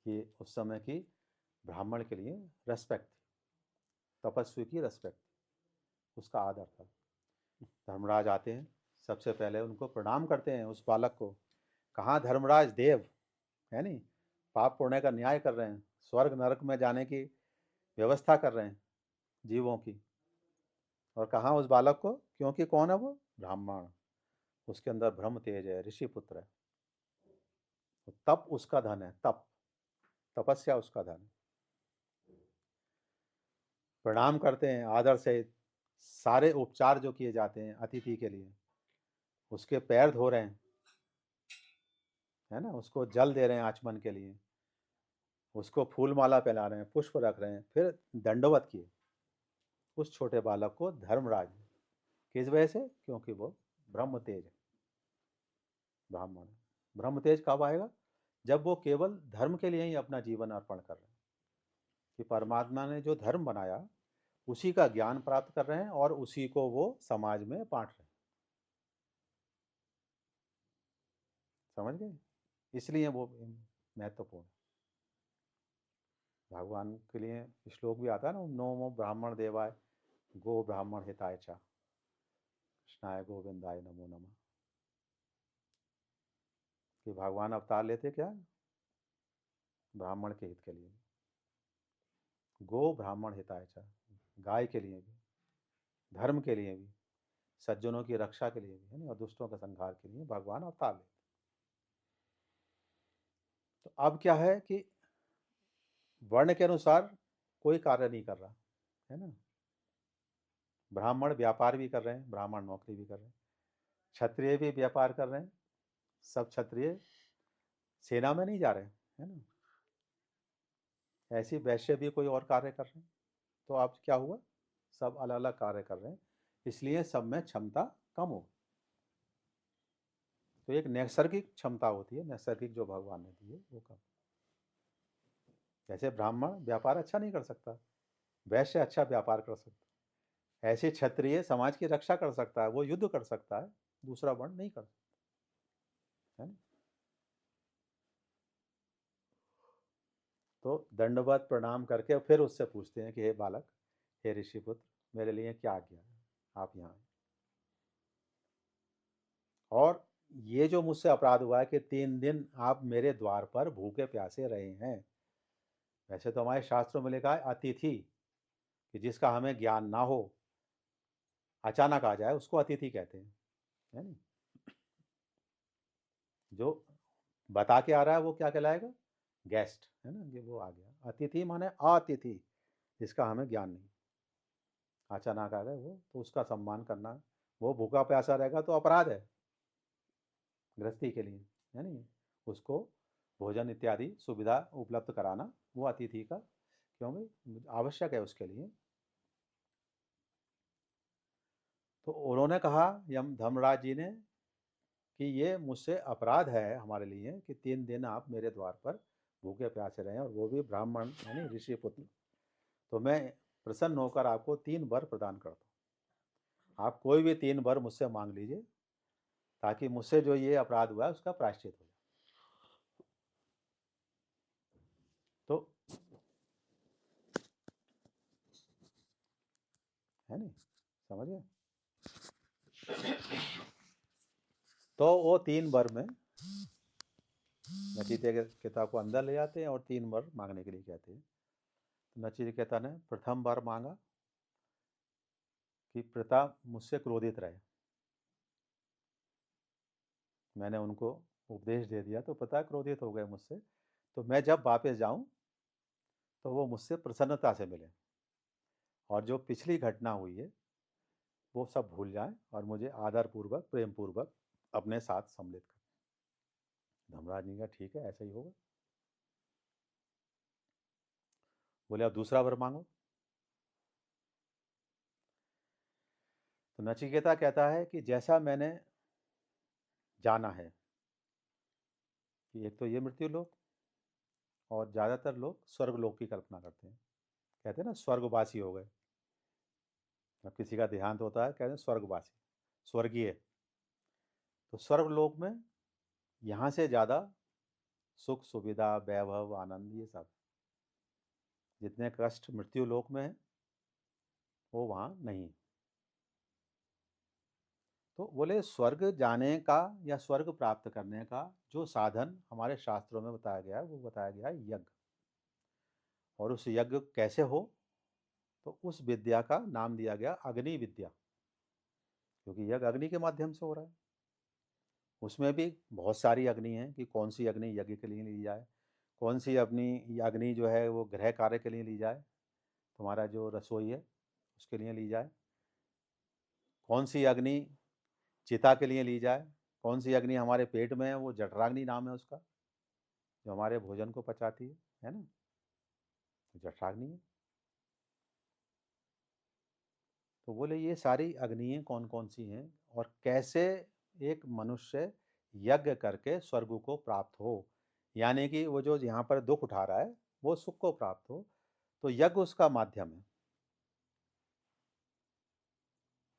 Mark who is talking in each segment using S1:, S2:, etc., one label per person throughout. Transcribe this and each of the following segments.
S1: कि उस समय की ब्राह्मण के लिए रेस्पेक्ट थी, तपस्वी की रेस्पेक्ट थी, उसका आदर था। धर्मराज आते हैं, सबसे पहले उनको प्रणाम करते हैं उस बालक को। कहाँ धर्मराज देव है नहीं, पाप पुण्य का न्याय कर रहे हैं, स्वर्ग नरक में जाने की व्यवस्था कर रहे हैं जीवों की। और कहाँ उस बालक को, क्योंकि कौन है वो, ब्राह्मण, उसके अंदर ब्रह्म तेज है, ऋषि पुत्र है, तो तप उसका धन है, तप, तपस्या उसका धन है। प्रणाम करते हैं आदर से, सारे उपचार जो किए जाते हैं अतिथि के लिए, उसके पैर धो रहे हैं, है ना, उसको जल दे रहे हैं आचमन के लिए, उसको फूल माला पहना रहे हैं, पुष्प रख रहे हैं, फिर दंडवत किए उस छोटे बालक को धर्मराज। किस वजह से, क्योंकि वो ब्रह्म तेज है, ब्राह्मण है। ब्रह्म तेज कब आएगा, जब वो केवल धर्म के लिए ही अपना जीवन अर्पण कर रहे हैं, कि परमात्मा ने जो धर्म बनाया उसी का ज्ञान प्राप्त कर रहे हैं और उसी को वो समाज में बांट रहे हैं। समझ गए, इसलिए वो महत्वपूर्ण है। भगवान के लिए श्लोक भी आता है ना, नमो ब्राह्मण देवाय गो ब्राह्मण हिताय च, कृष्णाय गोविंदाय नमो नमः। कि भगवान अवतार लेते क्या, ब्राह्मण के हित के लिए, गो ब्राह्मण हिताय च, गाय के लिए भी, धर्म के लिए भी, सज्जनों की रक्षा के लिए भी, है ना, और दुष्टों का संहार के लिए भगवान अवतार लेते। तो अब क्या है कि वर्ण के अनुसार कोई कार्य नहीं कर रहा, है ना। ब्राह्मण व्यापार भी कर रहे हैं, ब्राह्मण नौकरी भी कर रहे हैं, क्षत्रिय भी व्यापार कर रहे हैं, सब क्षत्रिय सेना में नहीं जा रहे हैं, है ना। ऐसी वैश्य भी कोई और कार्य कर रहे हैं। तो अब क्या हुआ, सब अलग अलग कार्य कर रहे हैं, इसलिए सब में क्षमता कम हो। तो एक नैसर्गिक क्षमता होती है, नैसर्गिक जो भगवान ने दी है वो कम। जैसे ब्राह्मण व्यापार अच्छा नहीं कर सकता, वैश्य अच्छा व्यापार कर सकता, ऐसे क्षत्रिय समाज की रक्षा कर सकता है, वो युद्ध कर सकता है, दूसरा वर्ण नहीं कर सकता, है ना। तो दंडवत प्रणाम करके फिर उससे पूछते हैं कि हे बालक, हे ऋषिपुत्र, मेरे लिए क्या आज्ञा है, आप यहाँ आए। और ये जो मुझसे अपराध हुआ है कि 3 दिन आप मेरे द्वार पर भूखे प्यासे रहे हैं। वैसे तो हमारे शास्त्रों में लिखा है अतिथि, कि जिसका हमें ज्ञान ना हो, अचानक आ जाए, उसको अतिथि कहते हैं, है नहीं। जो बता के आ रहा है वो क्या कहलाएगा, गेस्ट, है ना, ये वो आ गया। अतिथि माने अतिथि, जिसका हमें ज्ञान नहीं, अचानक आ गए वो, तो उसका सम्मान करना। वो भूखा प्यासा रहेगा तो अपराध है गृहस्थी के लिए, है नहीं। उसको भोजन इत्यादि सुविधा उपलब्ध कराना वो अतिथि का, क्योंकि आवश्यक है उसके लिए। तो उन्होंने कहा, यम धर्मराज जी ने, कि ये मुझसे अपराध है हमारे लिए कि 3 दिन आप मेरे द्वार पर भूखे प्यासे रहे और वो भी ब्राह्मण यानी ऋषि पुत्र। तो मैं प्रसन्न होकर आपको 3 वर प्रदान करता हूँ, आप कोई भी 3 वर मुझसे मांग लीजिए, ताकि मुझसे जो ये अपराध हुआ है उसका प्रायश्चित हो जाए। तो है नहीं, समझ गए। तो वो 3 वर में नचिकेता को अंदर ले जाते हैं और 3 वर मांगने के लिए कहते हैं। तो नचिकेता ने प्रथम वर मांगा कि पिता मुझसे क्रोधित रहे। मैंने उनको उपदेश दे दिया तो पिता क्रोधित हो गए मुझसे, तो मैं जब वापस जाऊं तो वो मुझसे प्रसन्नता से मिले और जो पिछली घटना हुई है वो सब भूल जाएं और मुझे आदर पूर्वक प्रेम पूर्वक अपने साथ सम्मिलित करें। धर्मराज ने कहा ठीक है, ऐसा ही होगा। बोले अब दूसरा वर मांगो। तो नचिकेता कहता है कि जैसा मैंने जाना है कि एक तो ये मृत्यु लोक, और ज़्यादातर लोग स्वर्ग लोक की कल्पना करते हैं, कहते हैं ना स्वर्गवासी हो गए। जब किसी का देहांत होता है कहते हैं स्वर्गवासी, स्वर्गीय। तो स्वर्ग लोक में यहाँ से ज़्यादा सुख सुविधा वैभव आनंद ये सब जितने कष्ट मृत्यु लोक में है वो वहाँ नहीं। तो बोले स्वर्ग जाने का या स्वर्ग प्राप्त करने का जो साधन हमारे शास्त्रों में बताया गया है वो बताया गया है यज्ञ। और उस यज्ञ कैसे हो, तो उस विद्या का नाम दिया गया अग्नि विद्या, क्योंकि यज्ञ अग्नि के माध्यम से हो रहा है। उसमें भी बहुत सारी अग्नि है कि कौन सी अग्नि यज्ञ के लिए ली जाए, कौन सी अग्नि अग्नि जो है वो गृह कार्य के लिए ली जाए, तुम्हारा जो रसोई है उसके लिए ली जाए, कौन सी अग्नि चिता के लिए ली जाए, कौन सी अग्नि हमारे पेट में है वो जठराग्नि नाम है उसका, जो हमारे भोजन को पचाती है ना, तो जठराग्नि है। तो बोले ये सारी अग्नियाँ कौन कौन सी हैं और कैसे एक मनुष्य यज्ञ करके स्वर्ग को प्राप्त हो, यानी कि वो जो यहाँ पर दुख उठा रहा है वो सुख को प्राप्त हो, तो यज्ञ उसका माध्यम है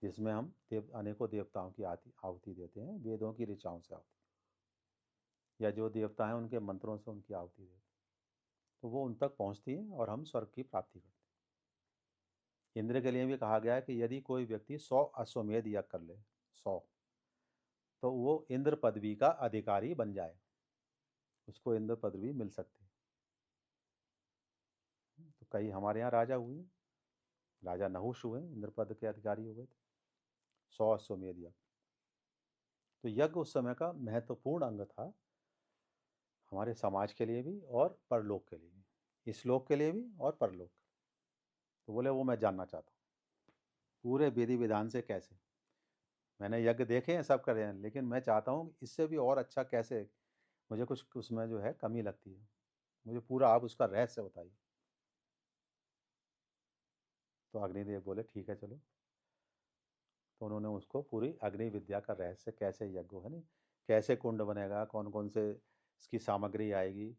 S1: जिसमें हम अनेकों देवताओं की आहुति देते हैं, वेदों की ऋचाओं से आहुति, या जो देवता हैं उनके मंत्रों से उनकी आहुति देते हैं, तो वो उन तक पहुँचती है और हम स्वर्ग की प्राप्ति करते हैं। इंद्र के लिए भी कहा गया है कि यदि कोई व्यक्ति 100 अश्वमेध यज्ञ कर ले, 100, तो वो इंद्र पदवी का अधिकारी बन जाए, उसको इंद्र पदवी मिल सकती है। तो कई हमारे यहाँ राजा हुए, राजा नहुष हुए, इंद्र पद के अधिकारी हो गए थे, 100 अश्वमेध यज्ञ। तो यज्ञ उस समय का महत्वपूर्ण अंग था हमारे समाज के लिए भी और परलोक के लिए भी, इस लोक के लिए भी और परलोक। तो बोले वो मैं जानना चाहता हूँ पूरे विधि विधान से कैसे। मैंने यज्ञ देखे हैं, सब कर रहे हैं, लेकिन मैं चाहता हूँ इससे भी और अच्छा कैसे, मुझे कुछ उसमें जो है कमी लगती है, मुझे पूरा आप उसका रहस्य बताइए। तो अग्निदेव बोले ठीक है चलो। तो उन्होंने उसको पूरी अग्नि विद्या का रहस्य, कैसे यज्ञ है नहीं, कैसे कुंड बनेगा, कौन कौन से इसकी सामग्री आएगी,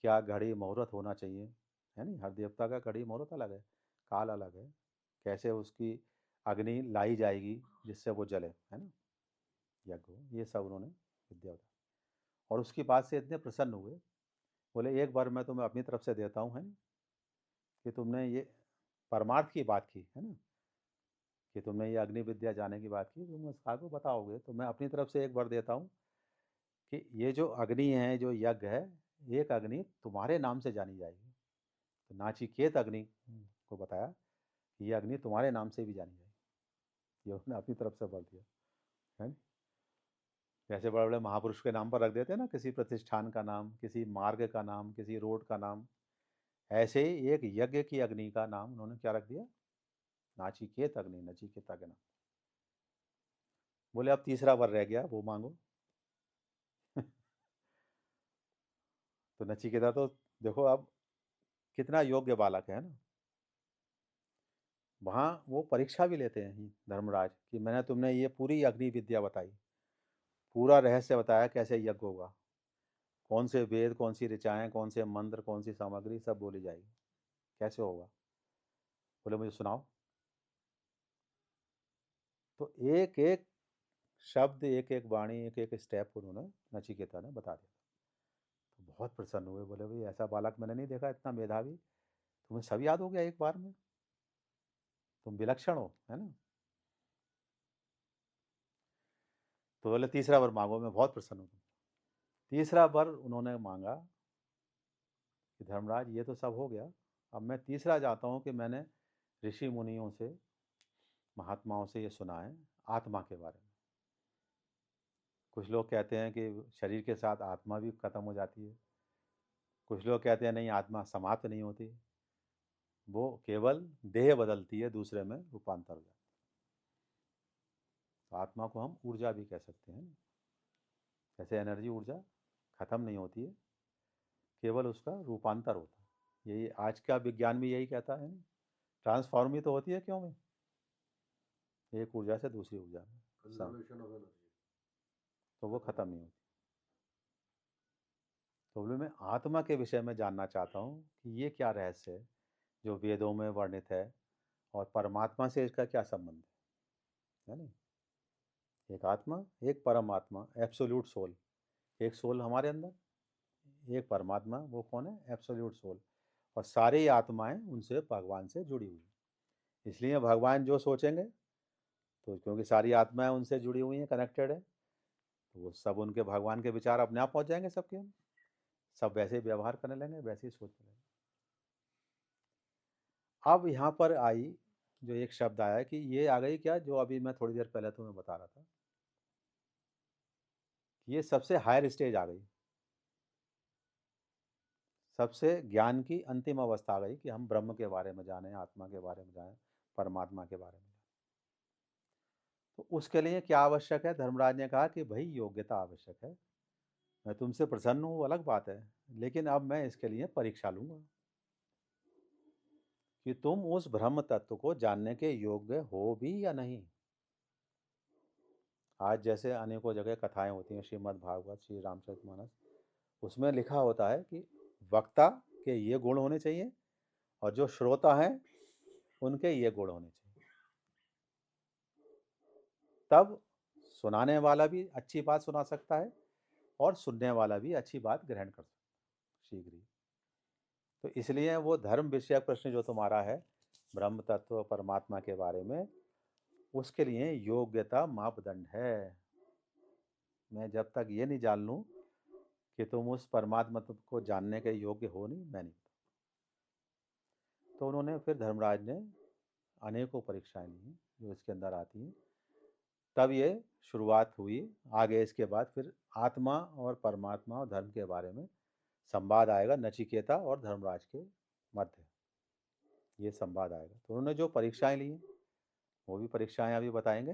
S1: क्या घड़ी मुहूर्त होना चाहिए, है नहीं, हर देवता का घड़ी मुहूर्त अलग है, काल अलग है, कैसे उसकी अग्नि लाई जाएगी जिससे वो जले, है ना, यज्ञ हो, ये सब उन्होंने विद्या बताई। और उसकी बात से इतने प्रसन्न हुए, बोले एक बार मैं तुम्हें अपनी तरफ से देता हूँ, है ना, कि तुमने ये परमार्थ की बात की है ना, कि तुमने ये अग्नि विद्या जाने की बात की, तुम उसका को बताओगे, तो मैं अपनी तरफ से एक बार देता हूँ कि ये जो अग्नि है, जो यज्ञ है, एक अग्नि तुम्हारे नाम से जानी जाएगी। तो नाचिकेत अग्नि को बताया कि ये अग्नि तुम्हारे नाम से भी जानी जाएगी, ये उसने अपनी तरफ से बोल दिया, है ना। जैसे बड़े बड़े महापुरुष के नाम पर रख देते हैं ना, किसी प्रतिष्ठान का नाम, किसी मार्ग का नाम, किसी रोड का नाम, ऐसे ही एक यज्ञ की अग्नि का नाम उन्होंने क्या रख दिया, नाचिकेत अग्नि, नचिकेता के नाम। बोले अब तीसरा वर रह गया, वो मांगो। तो नचिकेता तो देखो अब कितना योग्य बालक है ना, वहाँ वो परीक्षा भी लेते हैं धर्मराज कि मैंने तुमने ये पूरी अग्नि विद्या बताई, पूरा रहस्य बताया कैसे यज्ञ होगा, कौन से वेद, कौन सी ऋचाएं, कौन से मंत्र, कौन सी सामग्री सब बोली जाएगी, कैसे होगा, बोले मुझे सुनाओ। तो एक एक शब्द, एक एक वाणी, एक एक स्टेप उन्होंने नचिकेता ने बता दिया। तो बहुत प्रसन्न हुए, बोले भाई ऐसा बालक मैंने नहीं देखा, इतना मेधावी, तुम्हें सब याद हो गया एक बार में, तुम विलक्षण हो, है ना। तो बोले तीसरा वर मांगो, मैं बहुत प्रसन्न हूँ। तीसरा वर उन्होंने मांगा कि धर्मराज ये तो सब हो गया, अब मैं तीसरा चाहता हूँ कि मैंने ऋषि मुनियों से, महात्माओं से ये सुना है आत्मा के बारे में। कुछ लोग कहते हैं कि शरीर के साथ आत्मा भी खत्म हो जाती है, कुछ लोग कहते हैं नहीं, आत्मा समाप्त नहीं होती, वो केवल देह बदलती है, दूसरे में रूपांतर हो जाता है। तो आत्मा को हम ऊर्जा भी कह सकते हैं, जैसे एनर्जी ऊर्जा खत्म नहीं होती है, केवल उसका रूपांतर होता है। यही आज का विज्ञान भी यही कहता है, ट्रांसफॉर्म ही तो होती है क्यों में, एक ऊर्जा से दूसरी ऊर्जा में, तो वो खत्म नहीं होती। तो बोले मैं आत्मा के विषय में जानना चाहता हूँ कि ये क्या रहस्य है जो वेदों में वर्णित है, और परमात्मा से इसका क्या संबंध है ना। एक आत्मा, एक परमात्मा, एब्सोल्यूट सोल, एक सोल हमारे अंदर, एक परमात्मा, वो कौन है? Absolute soul. और सारी आत्माएं उनसे, भगवान से जुड़ी हुई हैं। इसलिए भगवान जो सोचेंगे, तो क्योंकि सारी आत्माएं उनसे जुड़ी हुई हैं, कनेक्टेड है, तो वो सब उनके भगवान के विचार अपने आप पहुंच जाएंगे सबके। सब वैसे ही व्यवहार करने लगेंगे, वैसे ही सोचने लगेंगे। अब यहाँ पर आई जो एक शब्द आया कि ये आ गई क्या, जो अभी मैं थोड़ी देर पहले तुम्हें बता रहा था, ये सबसे हायर स्टेज आ गई। सबसे ज्ञान की अंतिम अवस्था आ गई कि हम ब्रह्म के बारे में जानें, आत्मा के बारे में जानें, परमात्मा के बारे में जानें। तो उसके लिए क्या आवश्यक है? धर्मराज ने कहा कि भाई योग्यता आवश्यक है। मैं तुमसे प्रसन्न हूँ, वो अलग बात है, लेकिन अब मैं इसके लिए परीक्षा लूंगा कि तुम उस ब्रह्म तत्व को जानने के योग्य हो भी या नहीं। आज जैसे अनेकों जगह कथाएं होती हैं, श्रीमद् भागवत, श्री रामचरितमानस, उसमें लिखा होता है कि वक्ता के ये गुण होने चाहिए और जो श्रोता हैं उनके ये गुण होने चाहिए। तब सुनाने वाला भी अच्छी बात सुना सकता है और सुनने वाला भी अच्छी बात ग्रहण कर सकता है शीघ्र ही। तो इसलिए वो धर्म विषयक प्रश्न जो तुम्हारा है ब्रह्म तत्व परमात्मा के बारे में, उसके लिए योग्यता मापदंड है। मैं जब तक ये नहीं जान लूं कि तुम उस परमात्मा तत्व को जानने के योग्य हो नहीं, मैं नहीं। तो उन्होंने फिर धर्मराज ने अनेकों परीक्षाएं ली जो इसके अंदर आती हैं। तब ये शुरुआत हुई। आगे इसके बाद फिर आत्मा और परमात्मा और धर्म के बारे में संवाद आएगा, नचिकेता और धर्मराज के मध्य ये संवाद आएगा। तो उन्होंने जो परीक्षाएं ली वो भी परीक्षाएं अभी बताएंगे।